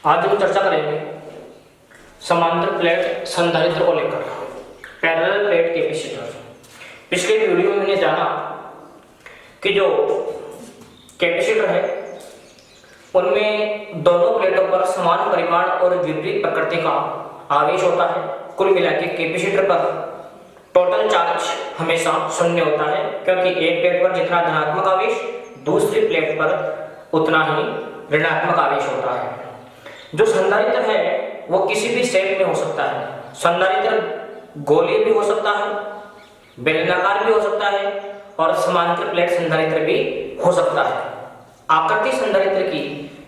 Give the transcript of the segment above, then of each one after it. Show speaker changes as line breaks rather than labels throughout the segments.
आज हम चर्चा करेंगे समांतर प्लेट संधारित्र को लेकर, पैरेलल प्लेट कैपेसिटर। पिछले वीडियो में हमने जाना कि जो कैपेसिटर है उनमें दोनों प्लेटों पर समान परिमाण और विपरीत प्रकृति का आवेश होता है। कुल मिलाकर कैपेसिटर पर टोटल चार्ज हमेशा शून्य होता है, क्योंकि एक प्लेट पर जितना धनात्मक आवेश दूसरी प्लेट पर उतना ही ऋणात्मक आवेश होता है। जो संधारित्र है वो किसी भी शेप में हो सकता है। संधारित्र गोलीय भी हो सकता है, बेलनाकार भी हो सकता है और समांतर प्लेट संधारित्र भी हो सकता है। आकृति संधारित्र की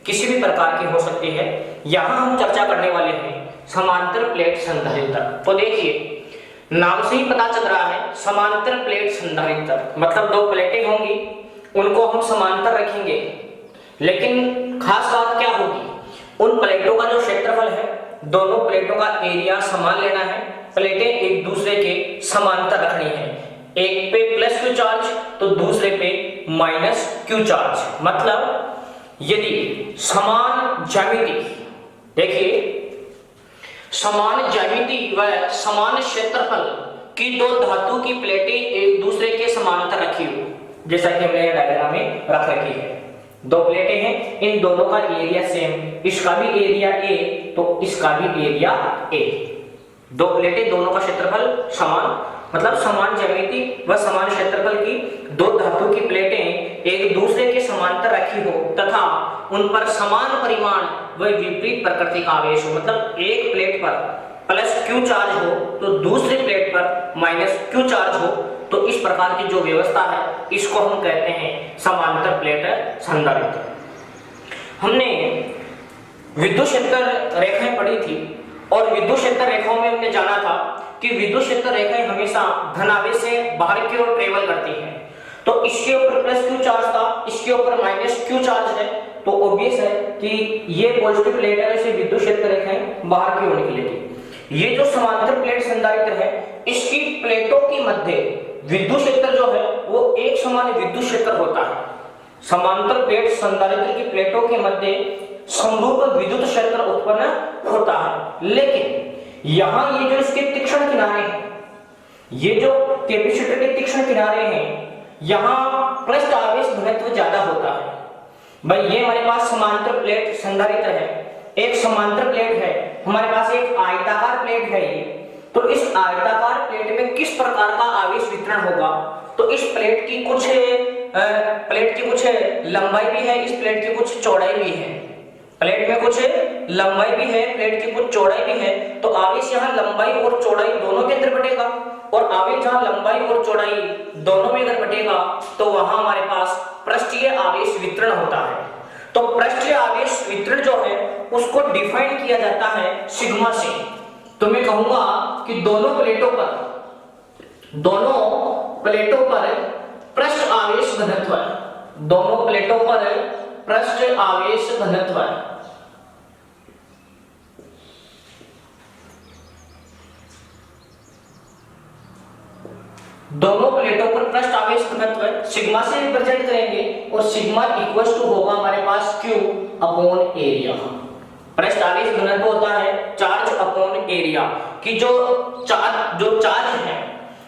किसी भी प्रकार की हो सकती है। यहां हम चर्चा करने वाले हैं समांतर प्लेट संधारित्र। तो देखिए, नाम से ही पता चल रहा है समांतर प्लेट संधारित्र मतलब दो प्लेटें होंगी, उनको हम समांतर रखेंगे। लेकिन खास बात क्या होगी, उन प्लेटों का जो क्षेत्रफल है, दोनों प्लेटों का एरिया समान लेना है। प्लेटें एक दूसरे के समांतर रखनी है। एक पे प्लस क्यू चार्ज तो दूसरे पे माइनस क्यू चार्ज। मतलब यदि समान ज्यामिति, देखिए समान ज्यामिति व समान क्षेत्रफल की दो धातु की प्लेटें एक दूसरे के समांतर रखी हो, जैसा कि हमने डायग्राम में रख रखी है। दो प्लेटें हैं, इन दोनों का एरिया सेम, इसका भी एरिया ए तो इसका भी एरिया ए। दो प्लेटें, दोनों का क्षेत्रफल समान, मतलब समान ज्यामिति व समान क्षेत्रफल की दो धातु की प्लेटें एक दूसरे के समांतर रखी हो तथा उन पर समान परिमाण व विपरीत प्रकृति का आवेश हो। मतलब एक प्लेट पर प्लस क्यू चार्ज हो तो दूसरी प्लेट पर माइनस क्यू चार्ज हो, तो इस प्रकार की जो व्यवस्था है इसको हम कहते हैं समांतर प्लेट संधारित्र। हमने विद्युत क्षेत्र रेखाएं पढ़ी थी और विद्युत क्षेत्र रेखाओं में हमने जाना था कि विद्युत क्षेत्र रेखाएं हमेशा धन आवेश से बाहर की ओर ट्रेवल करती हैं। तो इसके ऊपर प्लस क्यू चार्ज था, इसके ऊपर माइनस क्यू चार्ज है, तो ऑब्वियस है कि ये पॉजिटिव प्लेट है, इसे विद्युत क्षेत्र रेखाएं बाहर की ओर निकलेगी। ये जो समांतर प्लेट संधारित्र है, इसकी प्लेटों के मध्य विद्युत क्षेत्र जो है वो एक समान विद्युत क्षेत्र होता है। समांतर प्लेट संधारित्र की प्लेटों के मध्य समरूप विद्युत क्षेत्र उत्पन्न होता है। लेकिन यहाँ ये जो इसके तीक्ष्ण किनारे हैं, ये जो कैपेसिटर के तीक्ष्ण किनारे हैं, यहाँ पृष्ठ आवेश घनत्व ज्यादा होता है। भाई ये हमारे पास समांतर प्लेट संधारित्र है, एक समांतर प्लेट है, हमारे पास एक आयताकार प्लेट है ये। तो इस आयताकार प्लेट में किस प्रकार का आवेश वितरण होगा, तो इस प्लेट की कुछ लंबाई भी है, इस प्लेट की कुछ चौड़ाई भी है। प्लेट में कुछ लंबाई भी है, प्लेट की कुछ चौड़ाई भी है, तो आवेश यहाँ लंबाई और चौड़ाई दोनों के अंदर बटेगा। और आवेश जहाँ लंबाई और चौड़ाई दोनों में अगर बटेगा तो वहां हमारे पास पृष्ठीय आवेश वितरण होता है। तो पृष्ठीय आवेश वितरण जो है उसको डिफाइन किया जाता है सिग्मा से। तो मैं कहूंगा कि दोनों प्लेटों पर पृष्ठ आवेश घनत्व है, दोनों प्लेटों पर पृष्ठ आवेश घनत्व है। दोनों प्लेटों पर पृष्ठ आवेश घनत्व है, सिग्मा से रिप्रेजेंट करेंगे और सिग्मा इक्वल टू होगा हमारे पास Q अपॉन एरिया। पृष्ठ आवेश घनत्व होता है चार्ज अपॉन एरिया की जो चार्ज है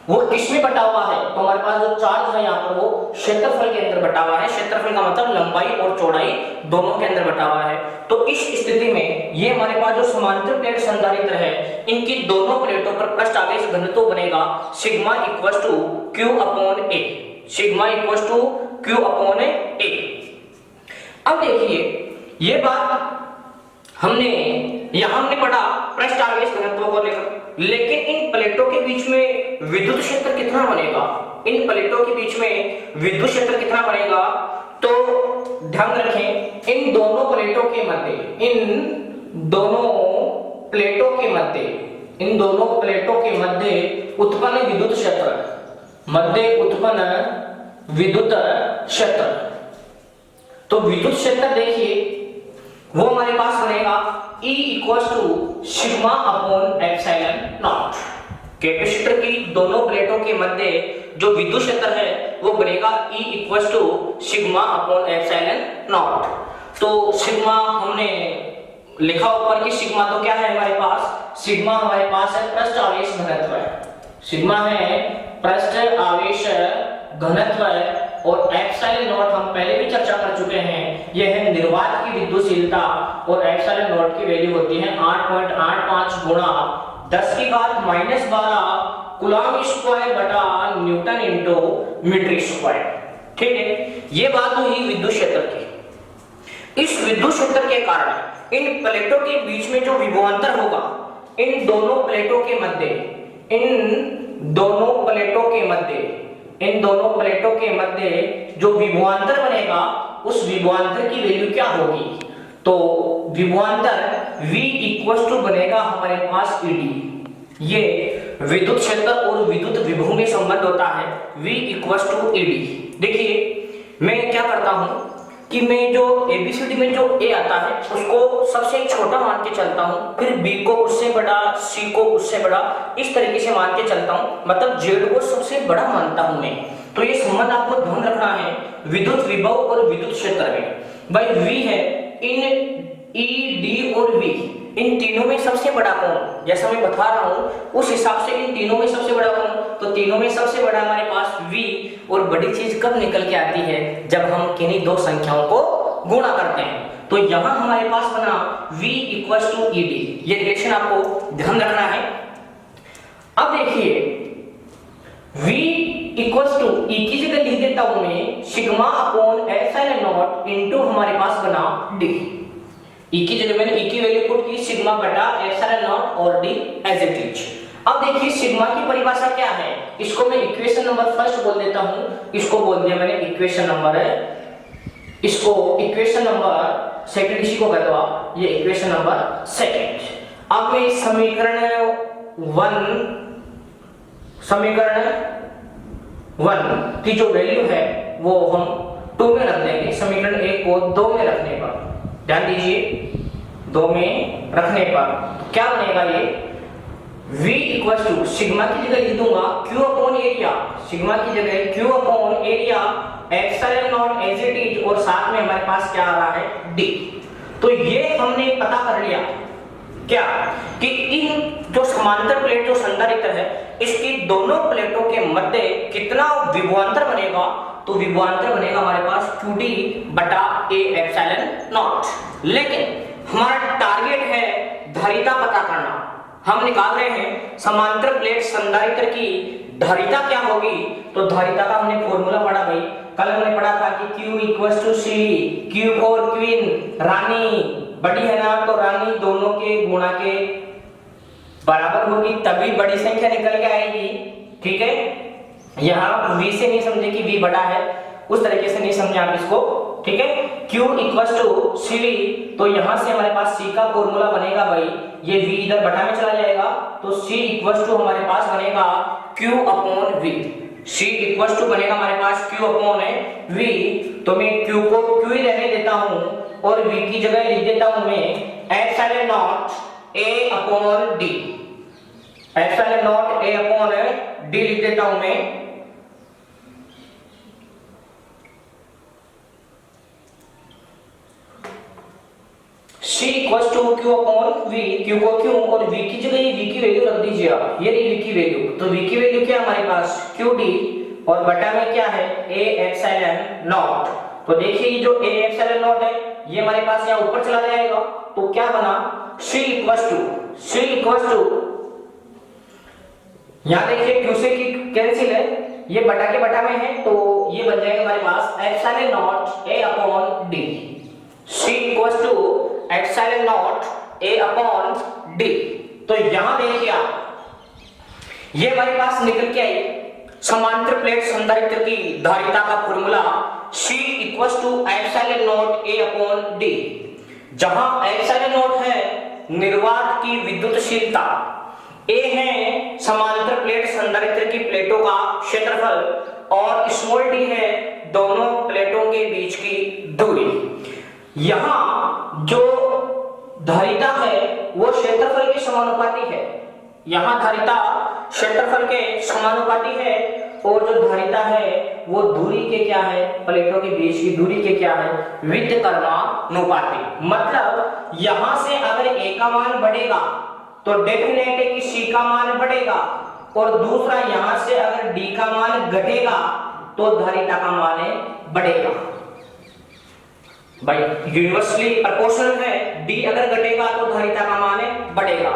वो किसमें बटा हुआ है, तो हमारे पास जो चार्ज है यहाँ पर वो क्षेत्रफल के अंदर बटा हुआ है। क्षेत्रफल का मतलब लंबाई और चौड़ाई दोनों के अंदर बटा हुआ है। तो इस स्थिति में ये हमारे पास जो समांतर प्लेट संधारित्र है, इनकी दोनों प्लेटों पर पृष्ठ आवेश घनत्व बनेगा sigma equal to Q upon A. Sigma equal to Q upon A. अब देखिए ये बात हमने पढ़ा पृष्ठ आवेश घनत्व को लेकर, लेकिन इन प्लेटों के बीच में विद्युत क्षेत्र कितना बनेगा, इन प्लेटों के बीच में विद्युत क्षेत्र कितना बनेगा, तो ध्यान रखें इन दोनों प्लेटों के मध्य उत्पन्न विद्युत क्षेत्र, तो विद्युत क्षेत्र देखिए वो हमारे पास बनेगा E equal to sigma upon epsilon naught. Capacitor की दोनों प्लेटों के मध्य जो विद्युत क्षेत्र है वो बनेगा E equal to sigma upon epsilon naught. तो सिग्मा हमने लिखा ऊपर की सिग्मा, तो क्या है हमारे पास, सिग्मा हमारे पास है पृष्ठ आवेश घनत्व है, सिग्मा है पृष्ठ आवेश घनत्व है, और एप्सिलॉन नॉट हम पहले भी चर्चा कर चुके हैं, यह है निर्वात की विद्युतशीलता, और एप्सिलॉन नॉट की वैल्यू होती है 8.85 गुणा 10 की घात -12 कूलम्ब स्क्वायर बटा न्यूटन इंटू मीटर स्क्वायर। ठीक है, ये बात हुई विद्युत क्षेत्र की। इस विद्युत क्षेत्र के कारण इन प्लेटों के बीच में जो विभवांतर होगा, इन दोनों प्लेटों के मध्य, इन दोनों प्लेटों के मध्य जो विभवांतर बनेगा, उस विभवांतर की वैल्यू क्या होगी, तो विभवांतर V इक्वल टू बनेगा हमारे पास ED। ये विद्युत क्षेत्र और विद्युत विभव में संबंध होता है, V इक्वल टू ED। देखिए मैं क्या करता हूं कि मैं जो ABCD में जो A आता है उसको सबसे छोटा मान के चलता हूं, फिर B को उससे बड़ा, C को उससे बड़ा, इस तरीके से मान के चलता हूं, मतलब Z को सबसे बड़ा मानता हूं मैं। तो ये संबंध आपको ध्यान रखना है विद्युत विभव और विद्युत क्षेत्र में। भाई V है, इन ED और V, इन तीनों में सबसे बड़ा कौन, जैसा मैं बता रहा हूं उस हिसाब से इन तीनों में सबसे बड़ा कौन, तो तीनों में सबसे बड़ा हमारे पास V। और बड़ी चीज कब निकल के आती है, जब हम किन्हीं दो संख्याओं को गुणा करते हैं। तो यहां हमारे पास बना V इक्वल टू ED, ये रिलेशन आपको ध्यान रखना है। अब देखिए V इक्वल टू E की जगह लिख देता हूं मैं sigma upon epsilon not into हमारे पास बना D। E की जगह मैंने E की वैल्यू पुट की सिग्मा बटा एप्सिलॉन नॉट और D एज इट इज। अब देखिए सिग्मा की परिभाषा क्या है, इसको मैं इक्वेशन नंबर फर्स्ट बोल देता हूं, इसको बोल दिया मैंने इक्वेशन नंबर है, इसको इक्वेशन नंबर सेकंड, इसी को कह दो ये इक्वेशन नंबर सेकंड। अब मैं समीकरण 1 की जो वैल्यू है वो हम 2 में रख देंगे, समीकरण 1 को 2 में रखने पर, ध्यान दीजिए 2 में रखने पर क्या बनेगा, ये V इक्वल टू सिग्मा की जगह लिख दूंगा Q अपॉन एरिया, सिग्मा की जगह Q upon area epsilon naught as it is, और साथ में हमारे पास क्या आ रहा है D। तो ये हमने पता कर लिया क्या कि इन जो समांतर प्लेट जो संधारित्र है, इसकी दोनों प्लेटों के मध्य कितना विभवांतर बनेगा, तो विभवांतर बनेगा हमारे पास QD बटा A एप्सिलॉन नॉट। लेकिन हमारा टारगेट है धारिता पता करना, हम निकाल रहे हैं समांतर प्लेट संधारित्र की धारिता क्या होगी। तो धारिता का हमने फॉर्मूला पढ़ा भाई, कल हमने पढ़ा था कि Q equal to C, Q for queen, रानी बड़ी है ना, तो रानी दोनों के गुणा के बराबर होगी, तभी बड़ी संख्या निकल के आएगी। ठीक है, यहाँ V से नहीं समझे कि V बड़ा है, उस तरीके से नहीं समझे आप इसको। ठीक है, Q इक्वल टू C, तो यहां से हमारे पास C का फॉर्मूला बनेगा भाई, ये V इधर बटा में चला जाएगा, तो C इक्वल टू हमारे पास बनेगा Q upon V। C equal to बनेगा हमारे पास Q अपॉन V, तो मैं Q को Q ही रहने देता हूं और V की जगह लिख देता हूं मैं epsilon naught A upon D, epsilon naught A upon D लिख देता हूं मैं। C equal to Q upon V, Q को Q और V की जगह ये V की वैल्यू रख दीजिए आप, ये रही V की वैल्यू, तो V की वैल्यू क्या हमारे पास QD और बटा में क्या है A एप्सिलॉन नॉट। तो देखिए ये जो A एप्सिलॉन नॉट है ये हमारे पास यहाँ ऊपर चला जाएगा, तो क्या बना C इक्वल टू यहाँ देखिए Q से की कैंसिल है, ये बटा के बटा में है, तो ये बन जाएगा हमारे पास epsilon naught A upon D। C equal to epsilon naught A upon D। तो यहां देखिए आप, ये हमारे पास निकल के आई समांतर प्लेट संधारित्र की धारिता का formula C equal to epsilon naught A upon D, जहां एप्सिलॉन नॉट है निर्वात की विद्युतशीलता, A है समांतर प्लेट संधारित्र की प्लेटों का क्षेत्रफल और स्मॉल d है दोनों प्लेटों के बीच की दूरी। यहां जो धारिता है वो क्षेत्रफल के समानुपाती है, यहां धारिता क्षेत्रफल के समानुपाती है, और जो धारिता है वो दूरी के क्या है, प्लेटों के बीच की दूरी के क्या है, व्युत्क्रमानुपाती। मतलब यहां से अगर ए का मान बढ़ेगा तो डेफिनेट है कि सी का मान बढ़ेगा, और दूसरा यहां से अगर डी का मान घटेगा तो धारिता का मान बढ़ेगा। भाई यूनिवर्सली प्रोपोर्शनल है, डी अगर घटेगा तो धारिता का मान बढ़ेगा।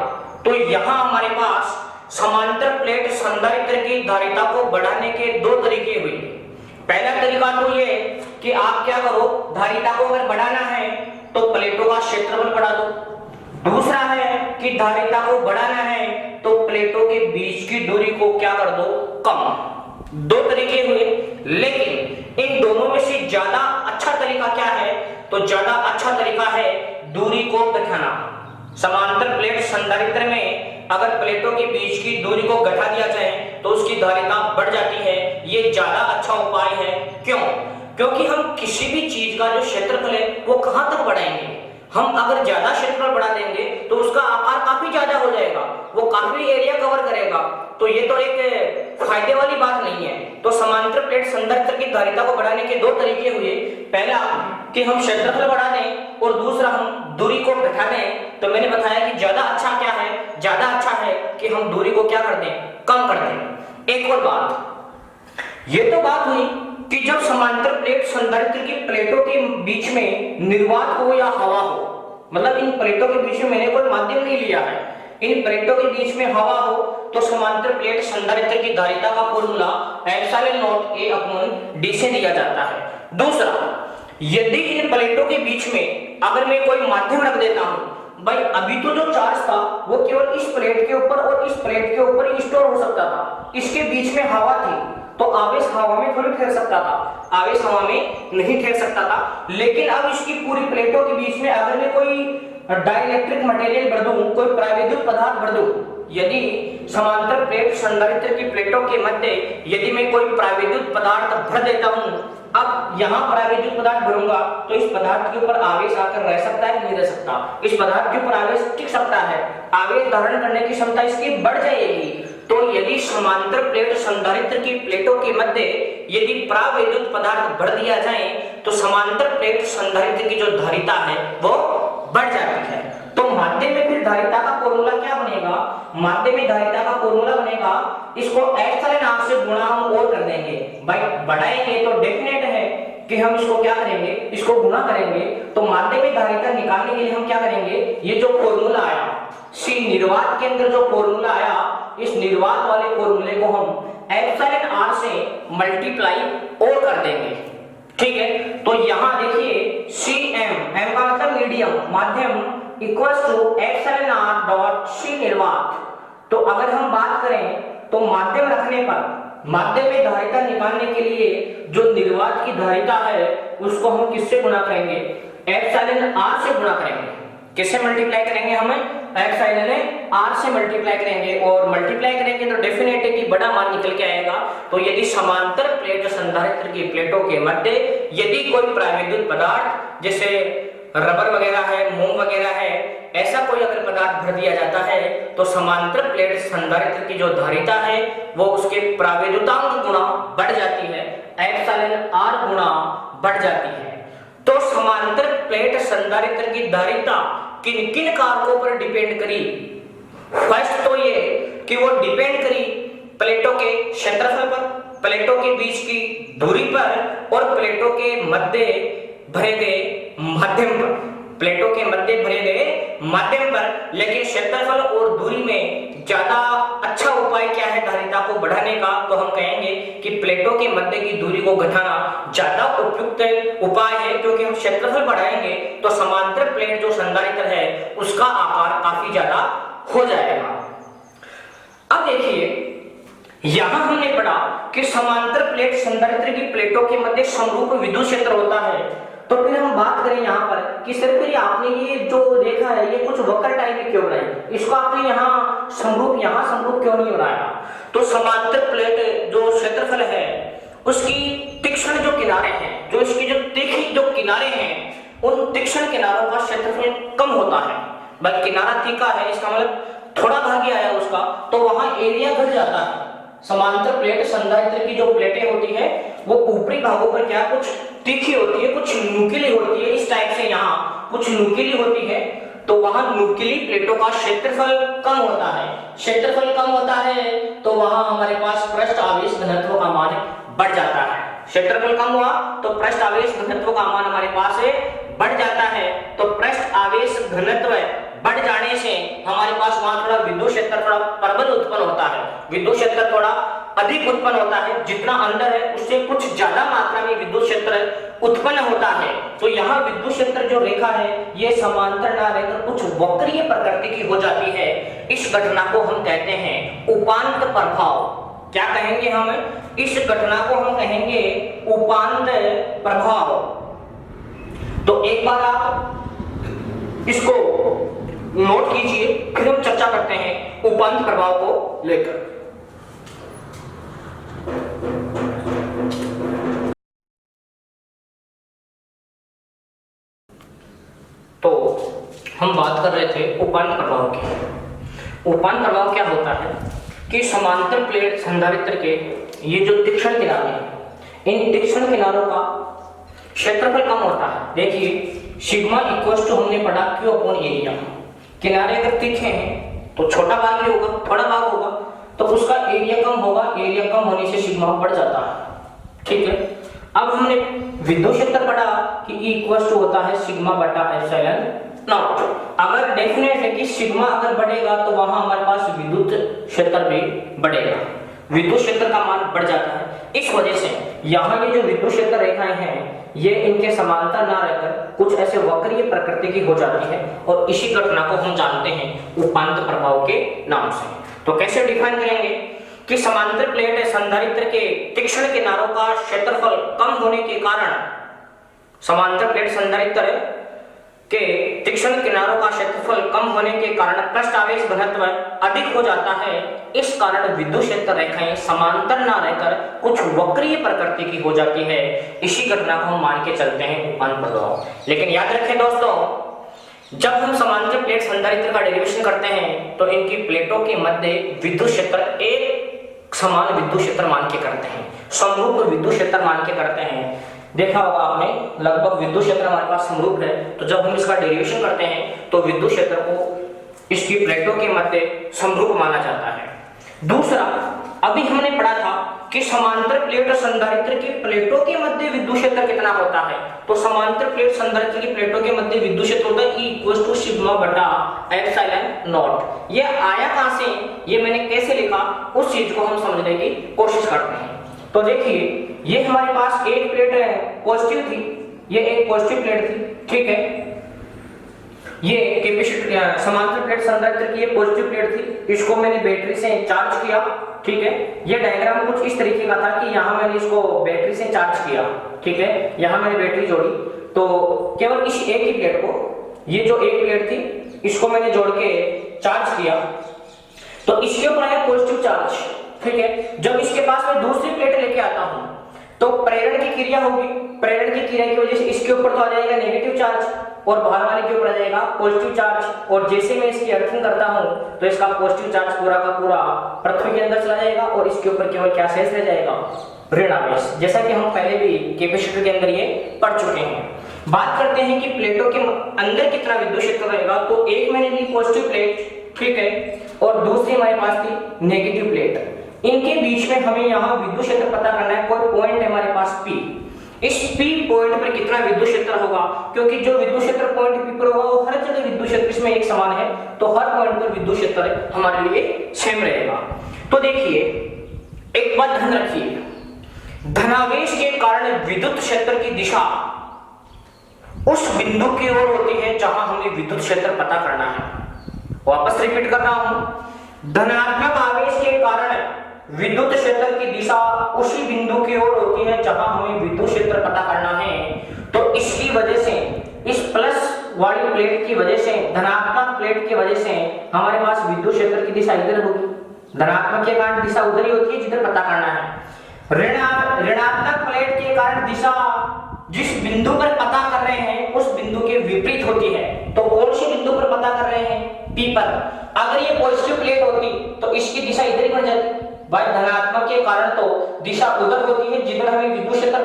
तो यहां हमारे पास समांतर प्लेट संधारित्र की धारिता को बढ़ाने के दो तरीके हुए। पहला तरीका तो ये कि आप क्या करो, धारिता को अगर बढ़ाना है तो प्लेटों का क्षेत्रफल बढ़ा दो। दूसरा है कि धारिता को बढ़ाना है तो प्लेटों के बीच की दूरी को क्या कर दो, कम। दो तरीके हुए, लेकिन इन दोनों में से ज्यादा अच्छा तरीका क्या है, तो ज्यादा अच्छा तरीका है दूरी को घटाना। समांतर प्लेट संधारित्र में अगर प्लेटों के बीच की दूरी को घटा दिया जाए तो उसकी धारिता बढ़ जाती है। ये ज्यादा अच्छा उपाय है। क्यों? क्योंकि हम किसी भी चीज का जो क्षेत्रफल है वो कहां तक बढ़ाएंगे। हम अगर ज्यादा क्षेत्रफल बढ़ा देंगे तो उसका आकार काफी ज्यादा हो जाएगा, वो काफी एरिया कवर करेगा, तो ये तो एक फायदे वाली बात नहीं है। तो समांतर प्लेट संधारित्र की धारिता को बढ़ाने के दो तरीके हुए। पहला कि हम क्षेत्रफल बढ़ा दें और दूसरा हम दूरी को घटा दें। तो मैंने बताया कि ज्यादा अच्छा क्या है, ज्यादा अच्छा है कि हम दूरी को क्या कर दें, कम कर दें। एक और बात, ये तो बात हुई कि जब समांतर प्लेट संधारित्र की प्लेटों के बीच में निर्वात हो या हवा हो, मतलब इन प्लेटों के बीच में मैंने कोई माध्यम नहीं लिया है, इन प्लेटों के बीच में हवा हो, तो समांतर प्लेट संधारित्र की धारिता का formula epsilon not a upon D से दिया जाता है। दूसरा, यदि इन प्लेटों के बीच में अगर मैं कोई माध्यम रख देता हूं, भाई अभी तो जो चार्ज था वो केवल इस प्लेट के ऊपर और इस प्लेट के ऊपर ही स्टोर हो सकता था, इसके बीच में हवा थी तो आवेश हवा में थोड़ी ठहर सकता था, आवेश हवा में नहीं ठहर सकता था। लेकिन अब इसकी पूरी प्लेटों के बीच में अगर मैं कोई डाइलेक्ट्रिक मटेरियल भर दूं, कोई प्राविद्युत पदार्थ भर दूं, यदि समांतर प्लेट संधारित्र की प्लेटों के मध्य यदि मैं कोई प्राविद्युत पदार्थ भर देता हूं, अब यहां प्राविद्युत पदार्थ भरूंगा तो इस पदार्थ के ऊपर आवेश आकर रह सकता है कि नहीं रह सकता, इस पदार्थ के ऊपर आवेश टिक सकता है, आवेश धारण करने की क्षमता इसकी बढ़ जाएगी। तो यदि समांतर प्लेट संधारित्र की प्लेटों के मध्य यदि प्राविद्युत पदार्थ भर दिया जाए तो समांतर प्लेट संधारित्र की जो धारिता है वो बढ़ जाती है। तो माध्य में फिर धारिता का फॉर्मूला क्या बनेगा, माध्य में धारिता का फॉर्मूला बनेगा, इसको एप्सिलॉन आर से गुणा हम और कर देंगे। भाई बढ़ाएंगे तो डेफिनेट है कि हम इसको क्या करेंगे, इसको गुणा करेंगे। तो माध्य में धारिता निकालने के लिए हम क्या करेंगे, ये जो फॉर्मूला आया सी निर्वात के अंदर जो फॉर्मूला आया, इस निर्वात वाले फॉर्मूले को हम एप्सिलॉन आर से मल्टीप्लाई और कर देंगे। ठीक है, तो यहां देखिए सी एम, एम का मतलब मीडियम, माध्यम equals to epsilon r dot C निर्वात। तो अगर हम बात करें तो माध्यम रखने पर माध्यम में धारिता निकालने के लिए जो निर्वात की धारिता है उसको हम किससे गुणा करेंगे, एप्सिलॉन आर से गुणा करेंगे। किससे मल्टीप्लाई करेंगे, हमें एप्सिलॉन आर से मल्टीप्लाई करेंगे, और मल्टीप्लाई करेंगे तो डेफिनेट है कि बड़ा मान निकल के आएगा। तो यदि समांतर प्लेट संधारित्र की प्लेटों के मध्य यदि कोई प्राविद्युत पदार्थ जैसे रबर वगैरह है, मोम वगैरह है, ऐसा कोई अगर पदार्थ भर दिया जाता है तो समांतर प्लेट संधारित्र की जो धारिता है वो उसके प्राविद्युतांक गुणा बढ़ जाती है, एप्सिलॉन आर गुणा बढ़ जाती है। तो समांतर प्लेट संधारित्र की धारिता किन किन कारकों पर डिपेंड करी, फर्स्ट तो ये कि वो डिपेंड करी प्लेटों के क्षेत्रफल पर, प्लेटों के बीच की दूरी पर और प्लेटों के मध्य भरे गए माध्यम पर, प्लेटों के मध्य भरे गए माध्यम पर। लेकिन क्षेत्रफल और दूरी में ज्यादा अच्छा उपाय क्या है धारिता को बढ़ाने का, तो हम कहेंगे कि प्लेटों के मध्य की दूरी को घटाना ज्यादा उपयुक्त उपाय है, क्योंकि हम क्षेत्रफल बढ़ाएंगे तो समांतर प्लेट जो संधारित्र है उसका आकार काफी ज्यादा हो जाएगा। अब देखिए यहां हमने पढ़ा कि समांतर प्लेट संधारित्र की प्लेटों के मध्य समरूप विद्युत क्षेत्र होता है। तो फिर हम बात करें यहाँ पर कि सर फिर आपने ये जो देखा है ये कुछ वक्र टाइप में क्यों बनाई, इसको आपने यहाँ समरूप क्यों नहीं बनाया। तो समांतर प्लेट जो क्षेत्रफल है उसकी तीक्ष्ण जो किनारे हैं, जो इसकी जो तीखी जो किनारे हैं, उन तीक्ष्ण किनारों का क्षेत्रफल कम होता है। भाई किनारा तीखा है इसका मतलब थोड़ा भाग्य आया उसका, तो वहां एरिया घट जाता है, समांतर प्लेट संधारित्र की जो प्लेटें होती है वो ऊपरी भागों पर क्या कुछ तीखी होती है, कुछ नुकीली होती है। इस टाइप से यहाँ कुछ नुकीली होती है, तो वहां नुकीली प्लेटों का क्षेत्रफल कम होता है। क्षेत्रफल कम होता है तो वहां हमारे पास पृष्ठ आवेश घनत्व का मान बढ़ जाता है। क्षेत्रफल कम हुआ तो पृष्ठ आवेश घनत्व का मान हमारे पास बढ़ जाता है। तो पृष्ठ आवेश घनत्व बढ़ जाने से हमारे पास वहां थोड़ा विद्युत क्षेत्र थोड़ा प्रबल उत्पन्न होता है, विद्युत क्षेत्र थोड़ा अधिक उत्पन्न होता है। जितना अंदर है उससे कुछ ज्यादा मात्रा में विद्युत क्षेत्र उत्पन्न होता है। तो यहाँ विद्युत क्षेत्र जो रेखा है ये समांतर ना रहकर कुछ वक्रीय प्रकृति की हो जाती है। इस घटना को हम कहते हैं उपांत प्रभाव। क्या कहेंगे हम? इस घटना को हम कहेंगे उपांत प्रभाव। तो एक बार आप इसको नोट कीजिए, फिर हम चर्चा करते हैं उपांत प्रभाव को लेकर। तो हम बात कर रहे थे उपांत प्रभाव की। उपांत प्रभाव क्या होता है कि समांतर प्लेट संधारित्र के ये जो तीक्ष्ण किनारे हैं, इन तीक्ष्ण किनारों का क्षेत्रफल कम होता है। देखिए सिग्मा इक्वल्स टू हमने पढ़ा क्यू अपॉन एरिया। किनारे अगर तीखे हैं तो छोटा भाग ही होगा, बड़ा भाग होगा, तो उसका एरिया कम होगा। एरिया कम होने से सिग्मा बढ़ जाता है। ठीक है, अब हमने विद्युत क्षेत्र पढ़ा कि E इक्वल्स टू होता है सिग्मा बटा एप्सिलॉन नॉट। अगर डेफिनेट है कि सिग्मा अगर बढ़ेगा तो वहां हमारे पास विद्युत क्षेत्र भी बढ़ेगा, विद्युत क्षेत्र का मान बढ़ जाता है। इस वजह से यहाँ ये जो विद्युत क्षेत्र रेखाएं हैं ये इनके समांतर ना रहकर कुछ ऐसे वक्रीय प्रकृति की हो जाती है, और इसी घटना को हम जानते हैं उपांत प्रभाव के नाम से। तो कैसे डिफाइन करेंगे कि समांतर प्लेट संधारित्र के तीक्ष्ण किनारों का क्षेत्रफल कम होने के कारण, समांतर प्लेट संधारित्र के तीक्ष्ण किनारों का क्षेत्रफल कम होने के कारण पृष्ठ आवेश घनत्व अधिक हो जाता है। इस कारण विद्युत क्षेत्र रेखाएं समांतर ना रहकर कुछ वक्रीय प्रकृति की हो जाती है। इसी घटना को हम मान के चलते हैं उपांत प्रभाव। लेकिन याद रखें दोस्तों, जब हम समांतर प्लेट संधारित्र का डेरिवेशन करते हैं तो इनकी प्लेटों के मध्य विद्युत क्षेत्र एक समान विद्युत क्षेत्र मान के करते हैं, समरूप विद्युत क्षेत्र मान के करते हैं। देखा होगा आपने, लगभग विद्युत क्षेत्र हमारे पास समरूप है। तो जब हम इसका डेरिवेशन करते हैं तो विद्युत क्षेत्र को इसकी प्लेटों के मध्य समरूप माना जाता है। दूसरा, अभी हमने पढ़ा था कि समांतर प्लेट और संधारित्र की प्लेटों के मध्य विद्युत क्षेत्र कितना होता है। तो समांतर प्लेट संधारित्र की प्लेटों के मध्य विद्युत क्षेत्र होता है E इक्वल्स टू सिग्मा बटा एप्सिलॉन नॉट। ये आया कहां से, ये मैंने कैसे लिखा, उस चीज को हम समझने की कोशिश करते हैं। तो देखिए ये हमारे पास एक प्लेट है पॉजिटिव थी, ये एक पॉजिटिव प्लेट थी। ठीक है, ये कैपेसिटर समांतर प्लेट संधारित्र की ये पॉजिटिव प्लेट थी, इसको मैंने बैटरी से चार्ज किया। ठीक है, ये डायग्राम कुछ इस तरीके का था कि यहाँ मैंने इसको बैटरी से चार्ज किया। ठीक है, यहाँ मैंने बैटरी जोड़ी, तो केवल इस एक ही प्लेट को, ये जो एक प्लेट थी इसको मैंने जोड़ के चार्ज किया, तो इसके ऊपर है पॉजिटिव चार्ज। ठीक है, जब इसके पास मैं दूसरी प्लेट लेके आता हूं तो प्रेरण की क्रिया होगी, प्रेरण की क्रिया की वजह से इसके ऊपर तो आ जाएगा नेगेटिव चार्ज और बाहर वाले के ऊपर आ जाएगा पॉजिटिव चार्ज। और जैसे मैं इसकी अर्थिंग करता हूं तो इसका पॉजिटिव चार्ज पूरा का पूरा पृथ्वी के अंदर चला जाएगा और इसके ऊपर केवल क्या शेष रह जाएगा, ऋण आवेश, जैसा कि हम पहले भी कैपेसिटर के अंदर ये पढ़ चुके हैं। बात करते हैं कि प्लेटों के अंदर कितना विद्युत क्षेत्र रहेगा। तो एक मैंने ली पॉजिटिव प्लेट, ठीक है, और दूसरी हमारे पास थी नेगेटिव प्लेट। इनके बीच में हमें यहाँ विद्युत क्षेत्र पता करना है। कोई पॉइंट है हमारे पास P, इस P पॉइंट पर कितना विद्युत क्षेत्र होगा, क्योंकि जो विद्युत क्षेत्र पॉइंट P पर होगा वो हर जगह विद्युत क्षेत्र इसमें एक समान है, तो हर पॉइंट पर विद्युत क्षेत्र हमारे लिए सेम रहेगा। तो देखिए एक बात ध्यान रखिए, धनावेश के कारण विद्युत क्षेत्र की दिशा उस बिंदु की ओर होती है जहां हमें विद्युत क्षेत्र पता करना है। वापस रिपीट कर रहा हूं, धनात्मक आवेश के कारण विद्युत क्षेत्र की दिशा उसी बिंदु की ओर होती है जहां हमें विद्युत क्षेत्र पता करना है। तो इसकी वजह से, इस प्लस वाली प्लेट की वजह से, धनात्मक प्लेट की वजह से हमारे पास विद्युत क्षेत्र की दिशा इधर होगी। धनात्मक के कारण दिशा उधर ही होती है जिधर पता करना है। ऋणात्मक प्लेट के कारण दिशा जिस बिंदु पर पता कर रहे हैं उस बिंदु के विपरीत होती है। तो कौन सी बिंदु पर पता कर रहे हैं, P पर। अगर ये पॉजिटिव प्लेट होती तो इसकी दिशा इधर ही बढ़ जाती, भाई धनात्मक के कारण तो दिशा उधर होती है जिधर हमें विद्युत क्षेत्र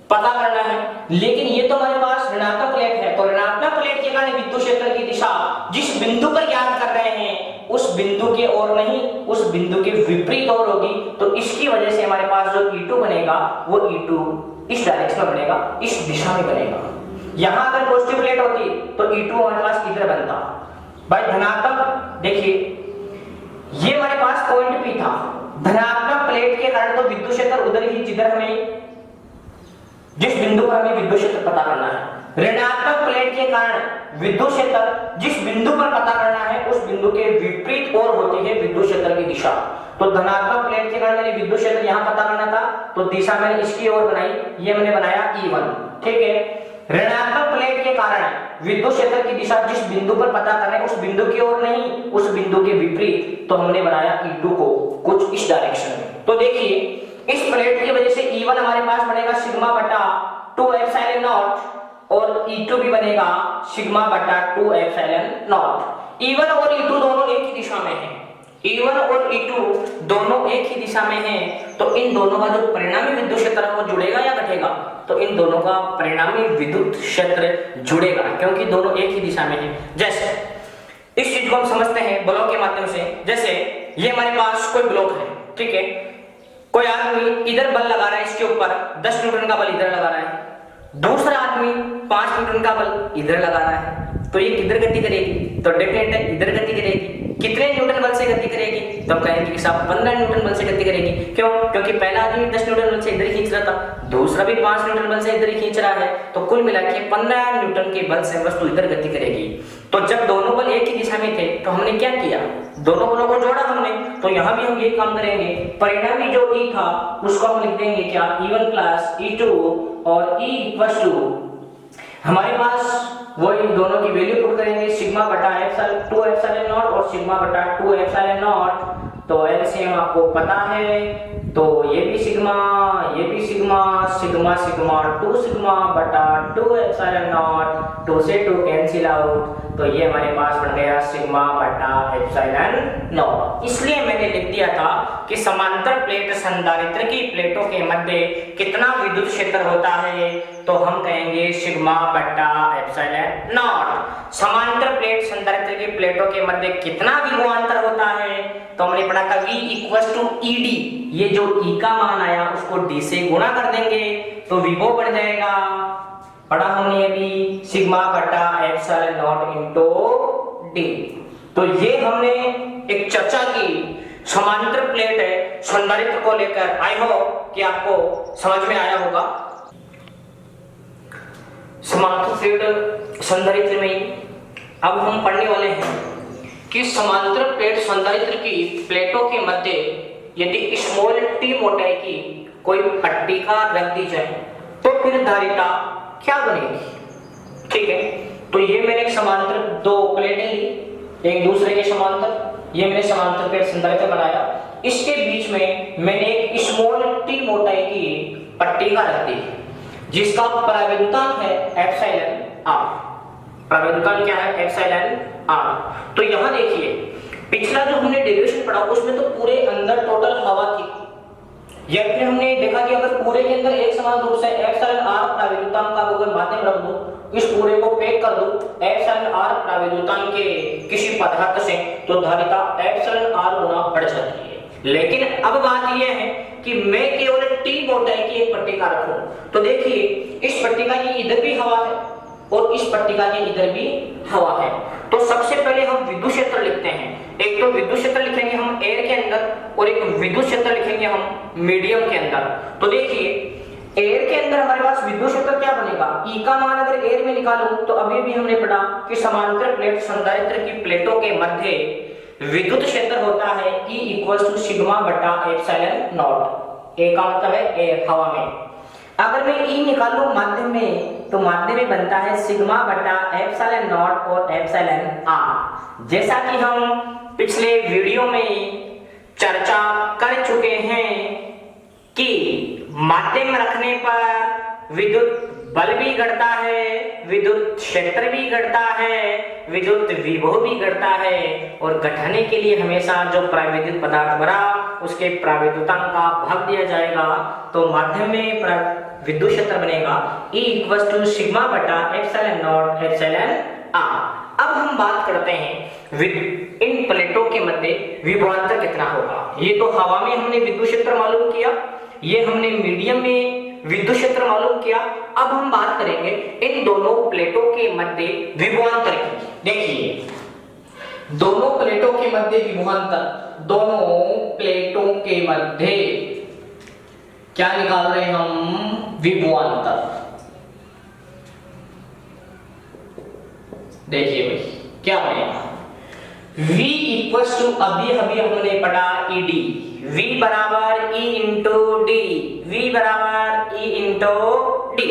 पता करना है, लेकिन ये तो हमारे पास ऋणात्मक प्लेट है, तो ऋणात्मक प्लेट के कारण विद्युत क्षेत्र की दिशा जिस बिंदु पर ज्ञात कर रहे हैं उस बिंदु के ओर नहीं, उस बिंदु के विपरीत ओर होगी। तो इसकी वजह से हमारे पास जो E2 बनेगा वो E2 इस डायरेक्शन में बनेगा, इस दिशा में बनेगा। यहां अगर पॉजिटिव प्लेट होती तो E2 हमारे पास इधर बनता। भाई धनात्मक, देखिए ये हमारे पास पॉइंट P था, धनात्मक प्लेट के कारण तो विद्युत क्षेत्र उधर ही जिधर हमें जिस बिंदु पर हमें विद्युत क्षेत्र पता करना है। ऋणात्मक प्लेट के कारण विद्युत क्षेत्र जिस बिंदु पर पता करना है उस बिंदु के विपरीत ओर होती है विद्युत क्षेत्र की दिशा। तो धनात्मक प्लेट के कारण मैंने विद्युत क्षेत्र यहां पता करना था, तो दिशा मैंने इसकी ओर बनाई, ये मैंने बनाया E1, ठीक है। ऋणात्मक प्लेट के कारण विद्युत क्षेत्र की दिशा जिस बिंदु पर पता कर रहे हैं उस बिंदु की ओर नहीं, उस बिंदु के विपरीत, तो हमने बनाया E2 को कुछ इस डायरेक्शन में। तो देखिए इस प्लेट की वजह से E1 हमारे पास बनेगा सिग्मा बटा 2 एप्सिलॉन नॉट और E2 भी बनेगा सिग्मा बटा 2 एप्सिलॉन नॉट। E1 और E2 दोनों एक ही दिशा में हैं, E1 और E2 दोनों एक ही दिशा में हैं, तो इन दोनों का जो परिणामी विद्युत क्षेत्र है वो जुड़ेगा या घटेगा? तो इन दोनों का परिणामी विद्युत क्षेत्र जुड़ेगा क्योंकि दोनों एक ही दिशा में हैं। जैसे इस चीज को हम समझते हैं ब्लॉक के माध्यम से। जैसे ये हमारे पास कोई ब्लॉक है, ठीक है, कोई आदमी इधर बल लगा रहा है, इसके ऊपर 10 न्यूटन का बल इधर लगा रहा है, दूसरा आदमी 5 न्यूटन का बल इधर लगा रहा है, तो ये किधर गति करेगी? तो डेफिनेट है इधर गति करेगी। कितने न्यूटन बल से गति करेगी? तो हम कहेंगे कि साहब 15 न्यूटन बल से गति करेगी। क्यों? क्योंकि पहला आदमी 10 न्यूटन बल से इधर खींच रहा था, दूसरा भी 5 न्यूटन बल से इधर ही खींच रहा है, तो कुल मिला के 15 न्यूटन के बल से वस्तु इधर गति करेगी। तो जब दोनों बल एक ही दिशा में थे तो हमने क्या किया? दोनों बलों को जोड़ा हमने। तो यहाँ भी हम ये काम करेंगे, परिणामी जो E था उसको हम लिख देंगे क्या? E1 प्लस E2 और E इक्वल्स टू हमारे पास वही दोनों की वैल्यू पुट करेंगे, सिग्मा बटा एप्सिलॉन 2 एप्सिलॉन नॉट और सिग्मा बटा 2 एप्सिलॉन नॉट। तो एलसीएम आपको पता है, तो ये भी सिग्मा, ये भी सिग्मा, सिग्मा सिग्मा 2 सिग्मा बटा 2 एप्सिलॉन नॉट, 2 से 2 कैंसिल आउट, तो ये हमारे पास बन गया सिग्मा बटा एप्सिलॉन नॉट। इसलिए मैंने लिख दिया था कि समांतर प्लेट संधारित्र की प्लेटों के मध्य कितना विद्युत क्षेत्र होता है, तो हम कहेंगे सिग्मा बटा एप्सिलॉन नॉट। समांतर प्लेट संधारित्र की प्लेटों के मध्य कितना विभवांतर होता है, तो हमने पढ़ा था V इक्वल्स टू ED, ये जो E का मान आया उसको D से गुणा कर देंगे तो विभव बढ़ जाएगा, पढ़ा हमने अभी, सिग्मा बटा एप्सिलॉन नॉट इनटू D। तो ये हमने एक चर्चा की समांतर प्लेट है संधारित्र को लेकर। आई होप कि आपको समझ में आया होगा। समांतर प्लेट संधारित्र में अब हम पढ़ने वाले हैं कि समांतर प्लेट संधारित्र की प्लेटों के मध्य यदि स्मॉल t मोटाई की कोई पट्टिका रख दी जाए तो फिर धारिता क्या बनेगी? ठीक है, तो ये मैंने एक समांतर दो प्लेटें ली एक दूसरे के समांतर, ये मैंने समांतर प्लेट संधारित्र बनाया, इसके बीच में मैंने एक स्मॉल t मोटाई की पट्टिका रख दी जिसका प्रावेदुतांक है एप्सिलॉन r। प्रावेदुतांक क्या है? Epsilon r। तो यहाँ देखिए पिछला जो हमने डेरिवेशन पढ़ा उसमें तो पूरे अंदर टोटल हवा थी, या फिर हमने देखा कि अगर पूरे के अंदर एक समान रूप से एप्सिलॉन r प्रावेदुतांक का अगर माध्यम रख दो, इस पूरे को पैक कर दो एप्सिलॉन r प्रावेदुतांक के किसी पदार्थ से, तो धारिता एप्सिलॉन r गुना बढ़ जाती है। लेकिन अब बात यह है कि मैं केवल t मोटाई की एक पट्टिका रखूं, तो देखिए इस पट्टिका की इधर भी हवा है और इस पट्टिका के इधर भी हवा है। तो सबसे पहले हम विद्युत क्षेत्र लिखते हैं, एक तो विद्युत क्षेत्र लिखेंगे हम एयर के अंदर और एक विद्युत क्षेत्र लिखेंगे हम मीडियम के अंदर। तो देखिए एयर के अंदर हमारे पास विद्युत क्षेत्र क्या बनेगा? E का मान अगर एयर में निकालूं तो अभी भी हमने पढ़ा कि समांतर प्लेट संधारित्र की प्लेटों के मध्य विद्युत क्षेत्र होता है E इक्वल्स टू सिग्मा बटा एप्सिलॉन नॉट। ए का मतलब है एयर, हवा में। अगर मैं E निकालूं माध्यम में तो माध्यम में बनता है सिग्मा बटा एप्सिलॉन नॉट और एप्सिलॉन r। जैसा कि हम पिछले वीडियो में चर्चा कर चुके हैं कि माध्यम रखने पर विद्युत बल भी घटता है, विद्युत क्षेत्र भी घटता है, विद्युत विभव भी घटता है, और घटाने के लिए हमेशा जो प्राविद्युत पदार्थ बना उसके प्राविद्युतांक का भाग दिया जाएगा, तो माध्यम में विद्युत क्षेत्र बनेगा E = सिग्मा बटा एप्सिलॉन नॉट एप्सिलॉन r। अब हम बात करते हैं इन प्लेटों के मध्य विभवांतर कितना होगा। ये तो हवा में हमने विद्युत क्षेत्र मालूम किया, ये हमने मीडियम में विद्युत क्षेत्र मालूम किया। अब हम बात करेंगे इन दोनों प्लेटों के मध्य विभवांतर की। देखिए दोनों प्लेटों के मध्य विभवांतर, दोनों प्लेटों के मध्य क्या निकाल रहे हैं हम, विभवांतर। देखिए भाई क्या बनेगा, V = अभी हमने पढ़ा ED, V बराबर E इंटू डी, V बराबर E इंटू डी।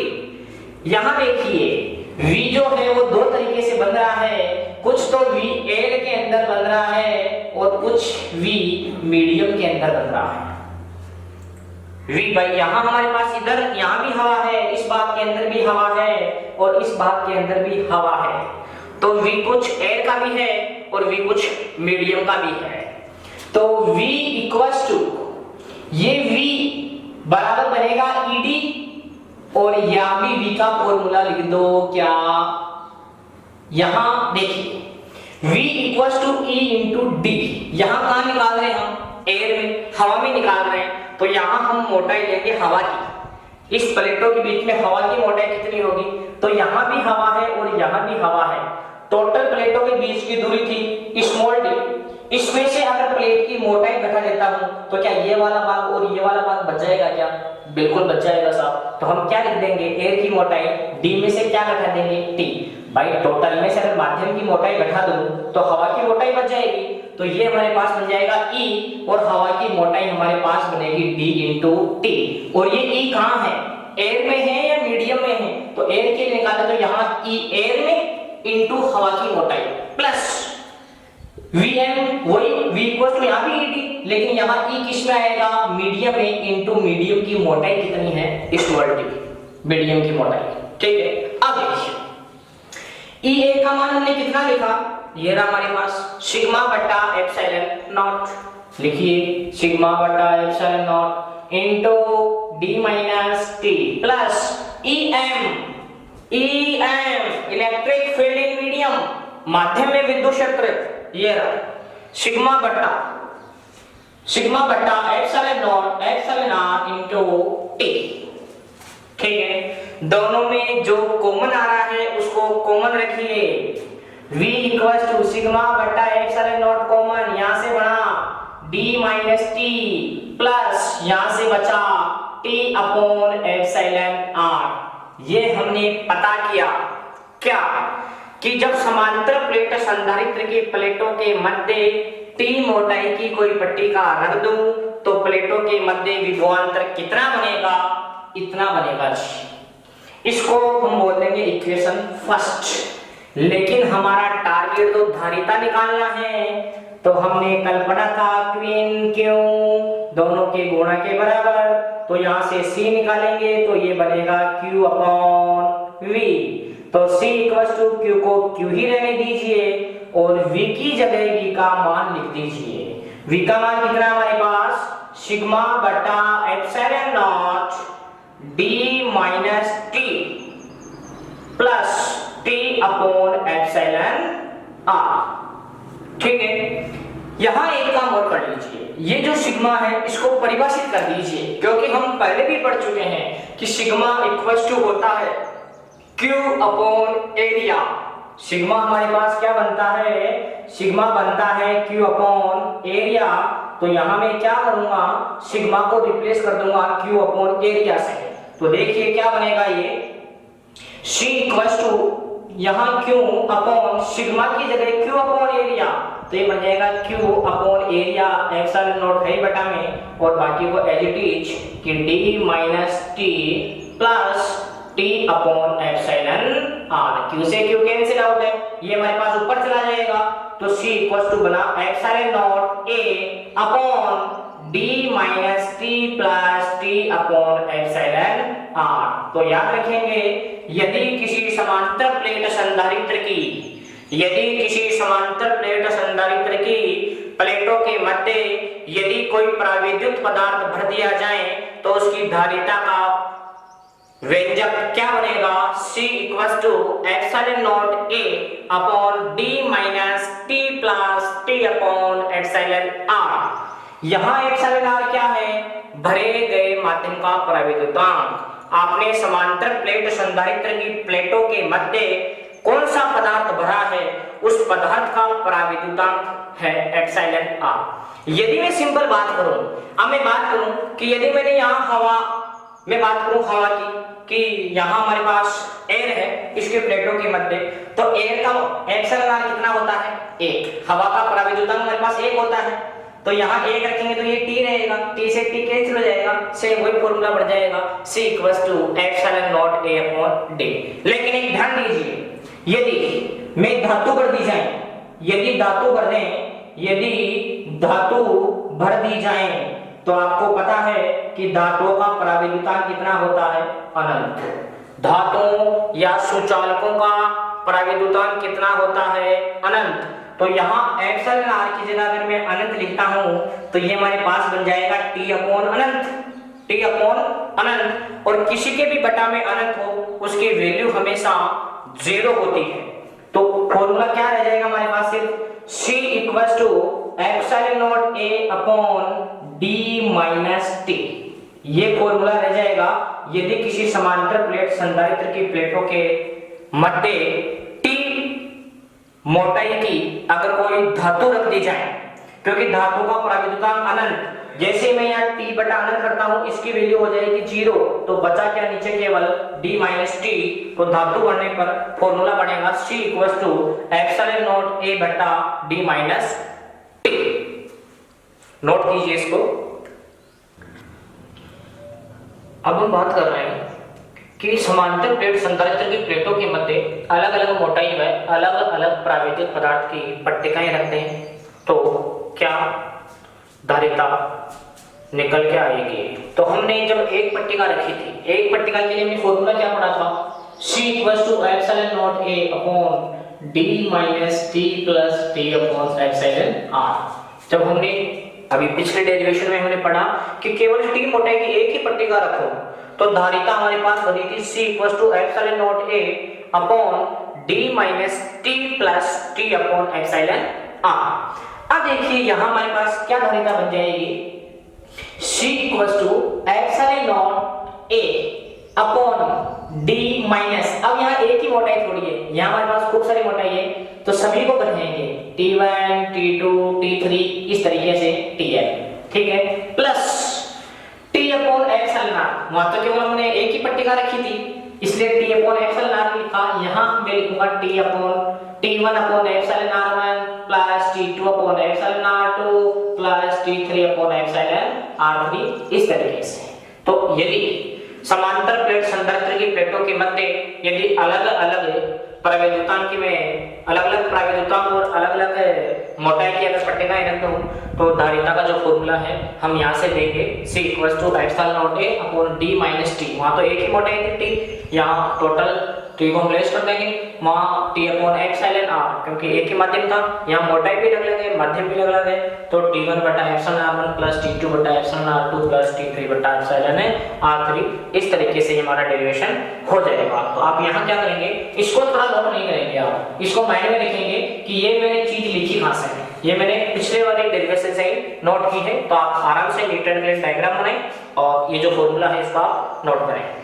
यहां देखिए V जो है वो दो तरीके से बन रहा है, कुछ तो V एयर के अंदर बन रहा है और कुछ V मीडियम के अंदर बन रहा है। V भाई यहाँ हमारे पास इधर यहाँ भी हवा है, इस भाग के अंदर भी हवा है और इस भाग के अंदर भी हवा है, तो V कुछ एयर का भी है और V कुछ मीडियम का भी है। तो V = ये V बराबर बनेगा ED, और यहां भी V का फॉर्मूला लिख दो क्या, यहां देखिए V = E इंटू डी। यहां कहां निकाल रहे हैं हम, एयर में, हवा में निकाल रहे हैं, तो यहां हम मोटाई लेंगे हवा की। इस प्लेटों के बीच में हवा की मोटाई कितनी होगी, तो यहां भी हवा है और यहां भी हवा है। टोटल प्लेटों के बीच की दूरी थी स्मॉल d। इसमें से अगर प्लेट की मोटाई घटा देता हूं तो क्या ये वाला भाग और ये वाला भाग बच जाएगा क्या, बिल्कुल बच जाएगा साहब। तो हम क्या लिख देंगे, एयर की मोटाई d में से क्या घटा देंगे, t। भाई टोटल में से अगर माध्यम की मोटाई घटा दूं तो हवा की मोटाई बच जाएगी, तो ये हमारे पास बन जाएगा E, और हवा की मोटाई हमारे पास बनेगी d इंटू टी। और ये E कहां है, एयर में है या मीडियम में है, तो एयर के लिए निकाले तो यहाँ E एयर में इंटू हवा की मोटाई प्लस Vm, वही V यहाँ भी ED, लेकिन यहाँ E किस में आएगा, मीडियम में, इंटू मीडियम की मोटाई कितनी है, स्मॉल d, मीडियम की मोटाई। ठीक है, अब देखिए EA का मान हमने कितना लिखा, ये रहा हमारे पास सिग्मा बटा एप्सिलॉन नॉट। लिखिए सिग्मा बटा epsilon not into d minus T plus EM electric field in medium, माध्यम में विद्युत क्षेत्र, ये रहा सिग्मा बटा epsilon not epsilon r into T. ठीक है, दोनों में जो कॉमन आ रहा है उसको कॉमन रखिए। V = सिग्मा बटा एप्सिलॉन नॉट कॉमन, यहां से बना d माइनस टी प्लस यहां से बचा t अपॉन एप्सिलॉन r। ये हमने पता किया क्या, कि जब समांतर प्लेट संधारित्र की प्लेटों के मध्य T मोटाई की कोई पट्टिका रख दूं तो प्लेटों के मध्य विभवांतर कितना बनेगा, इतना बनेगा। इसको हम बोल देंगे इक्वेशन फर्स्ट। लेकिन हमारा टारगेट तो धारिता निकालना है, तो हमने कल पढ़ा था क्वीन क्यू दोनों के गुणा के बराबर, तो यहां से C निकालेंगे तो ये बनेगा Q अपॉन V। तो C = Q को Q ही रहने दीजिए और V की जगह V का मान लिख दीजिए। V का मान कितना हमारे पास, सिग्मा बटा epsilon not d minus T plus t upon epsilon r। ठीक है, यहां एक काम और कर लीजिए, ये जो सिग्मा है इसको परिभाषित कर दीजिए, क्योंकि हम पहले भी पढ़ चुके हैं कि सिग्मा = होता है Q अपॉन एरिया। सिग्मा हमारे पास क्या बनता है, सिग्मा बनता है Q अपॉन एरिया। तो यहां मैं क्या करूंगा, सिग्मा को रिप्लेस कर दूंगा Q अपॉन एरिया से। तो देखिए क्या बनेगा, ये C = यहाँ Q अपॉन सिग्मा की जगह Q अपॉन एरिया, तो ये बन जाएगा Q upon area epsilon naught है बटा में, और बाकी को एज इट इज कि d minus T plus t upon epsilon r। Q से Q कैंसिल आउट है, ये हमारे पास ऊपर चला जाएगा, तो C = बना epsilon naught a upon d minus T plus t upon epsilon R। तो याद रखेंगे, यदि किसी समांतर प्लेट संधारित्र की प्लेटों के मध्य यदि कोई प्राविद्युत पदार्थ भर दिया जाए तो उसकी धारिता का व्यंजक क्या बनेगा? C = ε0 A upon D minus T plus T upon εr। यहाँ εr क्या है? भरे गए माध्यम का प्राविद्युतांक। आपने समांतर प्लेट संधारित्र की प्लेटों के मध्य कौन सा पदार्थ भरा है, उस पदार्थ का प्राविद्युतांक है εr। यदि मैं सिंपल बात करूं, अब मैं बात करूं कि यदि मैंने यहाँ हवा की कि यहाँ हमारे पास एयर है इसके प्लेटों के मध्य, तो एयर का एक्सेलर कितना होता है? 1। हवा का प्राविद्युतांक हमारे पास 1 होता है, तो यहाँ 1 रखेंगे तो ये T रहेगा, T से T कैंसिल हो जाएगा, सेम वही फॉर्मूला बढ़ जाएगा, C = ε0 A अपॉन D। लेकिन एक ध्यान दीजिए, यदि मैं धातु भर दी जाए, यदि धातु भर दी जाए तो आपको पता है कि धातुओं का प्राविद्युतांक कितना होता है? अनंत। धातुओं या सुचालकों का प्राविद्युतांक कितना होता है? अनंत। तो यहाँ εr की जगह अगर मैं अनंत लिखता हूं तो ये हमारे पास बन जाएगा T अपॉन अनंत। और किसी के भी बटा में अनंत हो उसकी वैल्यू हमेशा 0 होती है। तो फॉर्मूला क्या रह जाएगा हमारे पास? सिर्फ C = ε0 A upon D minus T, ये फॉर्मूला रह जाएगा यदि किसी समांतर प्लेट संधारित्र की प्लेटों के मध्य T मोटाई की अगर कोई धातु रख दी जाए, क्योंकि धातु का प्राविद्युतांक अनंत, जैसे मैं यहाँ T बटा अनंत करता हूँ इसकी वैल्यू हो जाएगी 0, तो बचा क्या नीचे केवल D माइनस T। तो धातु बढ़ने पर फॉर्मूला बनेगा C = ε0 A बटा D माइनस T। नोट कीजिए इसको। अब हम बात कर रहे हैं कि समांतर प्लेट संधारित्र की प्लेटों के मध्य अलग अलग मोटाई व अलग अलग प्राविद्युत पदार्थ की पट्टिकाएं रखते हैं, तो क्या धारिता निकल के आएगी? तो हमने जब एक पट्टिका रखी थी, एक पट्टिका के लिए हमने फॉर्मूला क्या पढ़ा था? C = ε0 A upon D minus T plus T upon εr। जब हमने अभी पिछले डेरिवेशन में हमने पढ़ा कि केवल T मोटाई की एक ही पट्टिका रखो तो धारिता हमारे पास बनी थी C = ε0 A upon D minus T plus T upon εr। अब देखिए यहाँ हमारे पास क्या धारिता बन जाएगी? C = ε0 A upon D minus, अब यहाँ एक ही मोटाई थोड़ी है, यहाँ हमारे पास खूब सारी मोटाई है, तो सभी को बनाएंगे T1 T2 T3 इस तरीके से Tn, ठीक है, प्लस T अपॉन εr। वहां तो केवल हमने एक ही पट्टिका रखी थी इसलिए T अपॉन εr लिखा, यहाँ मैं लिखूंगा T1 upon εr1 plus T2 upon εr2 plus T3 upon εr3 इस तरीके से। तो यदि समांतर प्लेट संधारित्र की प्लेटों के मध्य यदि अलग अलग प्राविद्युतांक में अलग अलग प्राविद्युतांक और अलग अलग मोटाई की अगर पट्टिकाएं रख दूं तो धारिता का जो फॉर्मूला है हम यहाँ से देंगे C = ε0 A upon D minus T। वहाँ तो एक ही मोटाई थी T, यहाँ टोटल T को हम लेस कर देंगे, वहाँ T अपॉन εr क्योंकि एक ही माध्यम था, यहाँ मोटाई भी लग लगे मध्यम भी लग लगे, तो T1 बटा εr1 प्लस T2 बटा εr2 प्लस T3 बटा εr3 इस तरीके से हमारा डेरिवेशन हो जाएगा। तो आप यहाँ क्या करेंगे, इसको थोड़ा नोट नहीं करेंगे, आप इसको माइंड में लिखेंगे कि ये मैंने चीज लिखी कहाँ से है, ये मैंने पिछले वाले डेरिवेशन से ही नोट की है। तो आप आराम से न्यूटन के डायग्राम बनाएं और ये जो फॉर्मूला है इसका नोट करें।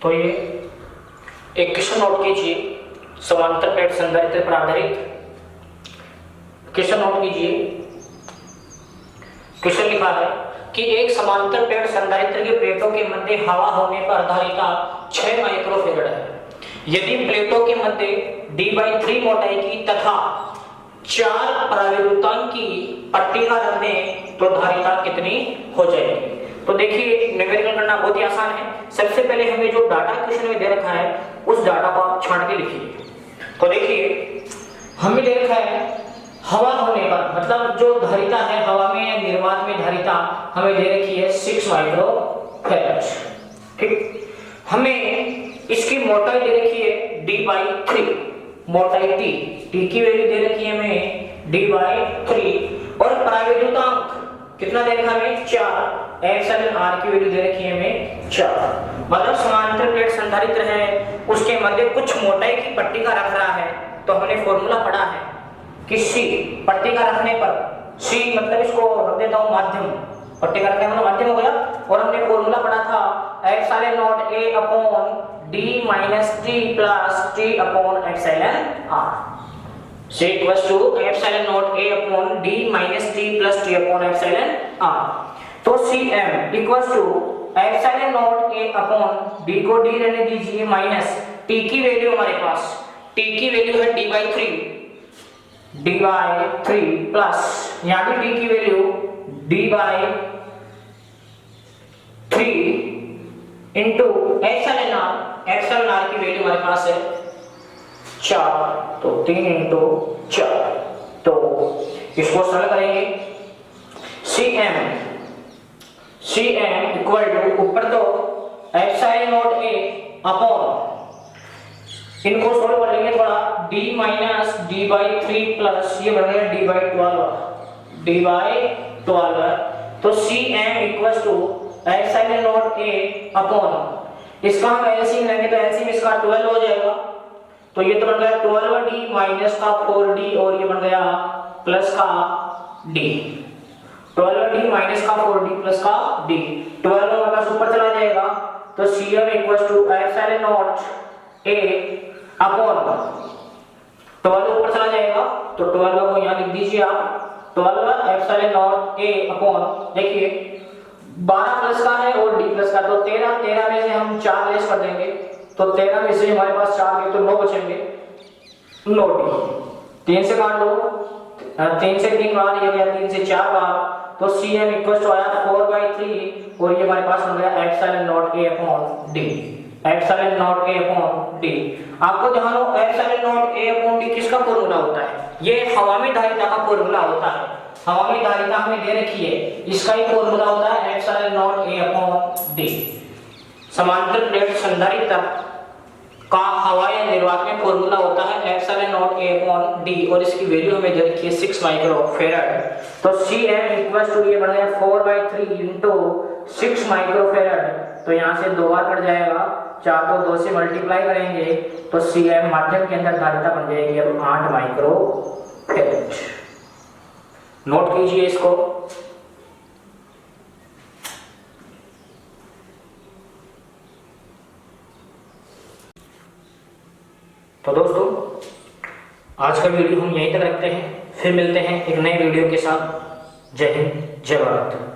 तो ये एक क्वेश्चन नोट कीजिए, समांतर प्लेट संधारित्र पर आधारित क्वेश्चन नोट कीजिए। क्वेश्चन लिखा है कि एक समांतर प्लेट संधारित्र की प्लेटों के मध्य हवा होने पर धारिता 6 माइक्रोफैराड है। यदि प्लेटों के मध्य D/3 मोटाई की तथा 4 प्राविद्युतांक की पट्टिका रख दें तो धारिता कितनी हो जाएगी? तो देखिए न्यूमेरिकल करना बहुत ही आसान है। सबसे पहले हमें जो डाटा क्वेश्चन में दे रखा है उस डाटा को आप छांट के लिखिए। तो देखिए हमें दे रखा है हवा होने पर, मतलब जो धारिता है हवा में या निर्वात में धारिता हमें दे रखी है 6 माइक्रो फैराड। ठीक, हमें इसकी मोटाई दे रखी है d/3, मोटाई t की वैल्यू दे रखी है हमें d/3 और परावैद्युतांक कितना दे रखा है हमें 4, एप्सिलॉन r की वैल्यू दे रखी है हमें 4। मतलब समांतर प्लेट संधारित्र है, उसके मध्य कुछ मोटाई की पट्टिका रख रहा है। तो हमने फॉर्मूला पढ़ा है कि C पट्टिका रखने पर, C मतलब इसको रख देता हूं माध्यम, पट्टिका रखने मतलब माध्यम हो गया। और हमने फॉर्मूला पढ़ा था epsilon naught A upon d minus t plus t upon epsilon r। C equals to epsilon naught A upon d minus t plus t upon epsilon r। तो Cm equals to epsilon naught A upon d को d रहने दीजिए minus t की value हमारे पास, t की value है d/3 plus यहाँ पे d की value d/3 into epsilon r की वैल्यू हमारे पास है 4, तो 3 इंटू 4। तो इसको सरल करेंगे Cm इक्वल टू ऊपर तो एप्सिलॉन नॉट A अपॉन, इनको सोल्व कर लेंगे थोड़ा, d माइनस d/3 प्लस ये बन गया d/12। तो Cm equals to epsilon naught A upon, इसका हम एलसीएम लेंगे तो एलसीएम इसका 12 हो जाएगा। तो ये तो बन गया 12d माइनस का 4d और ये बन गया प्लस का d, 12d माइनस का 4d प्लस का d, 12 हमारे पास ऊपर चला जाएगा। तो Cm equals to epsilon naught A upon 12 ऊपर चला जाएगा, तो 12 को यहाँ लिख दीजिए आप, 12 एप्सिलॉन नॉट A अपॉन, देखिए 12 प्लस का है और d प्लस का, तो 13 में से हम 4 लेस कर देंगे, तो 13 में से हमारे पास 4 गए तो 9 बचेंगे, 9d 3 से काट लो, 3 से 3 बार ये गया, 3 से 4 बार। तो Cm इक्वल्स टू आया 4/3 और ये हमारे पास बन गया epsilon naught A upon d, epsilon naught A upon d। आपको ध्यान हो epsilon naught A upon d किसका फॉर्मूला होता है? ये हवा में धारिता का फॉर्मूला होता है। हवा में धारिता हमें दे रखी है, इसका ही फॉर्मूला होता है epsilon naught A upon d। समांतर प्लेट संधारित्र का हवा या निर्वात में फॉर्मूला होता है epsilon naught A upon d और इसकी वैल्यू हमें दे रखी है 6 माइक्रो फैराड। तो Cm इक्वल्स टू ये बन गया 4/3 इंटू 6 माइक्रो फैराड, तो यहाँ से 2 बार कट जाएगा, 4 को 2 से मल्टीप्लाई करेंगे तो Cm माध्यम के अंदर धारिता बन जाएगी अब 8 माइक्रो फैराड। नोट कीजिए इसको। तो दोस्तों आज का वीडियो हम यहीं तक रखते हैं, फिर मिलते हैं एक नए वीडियो के साथ। जय हिंद, जय भारत।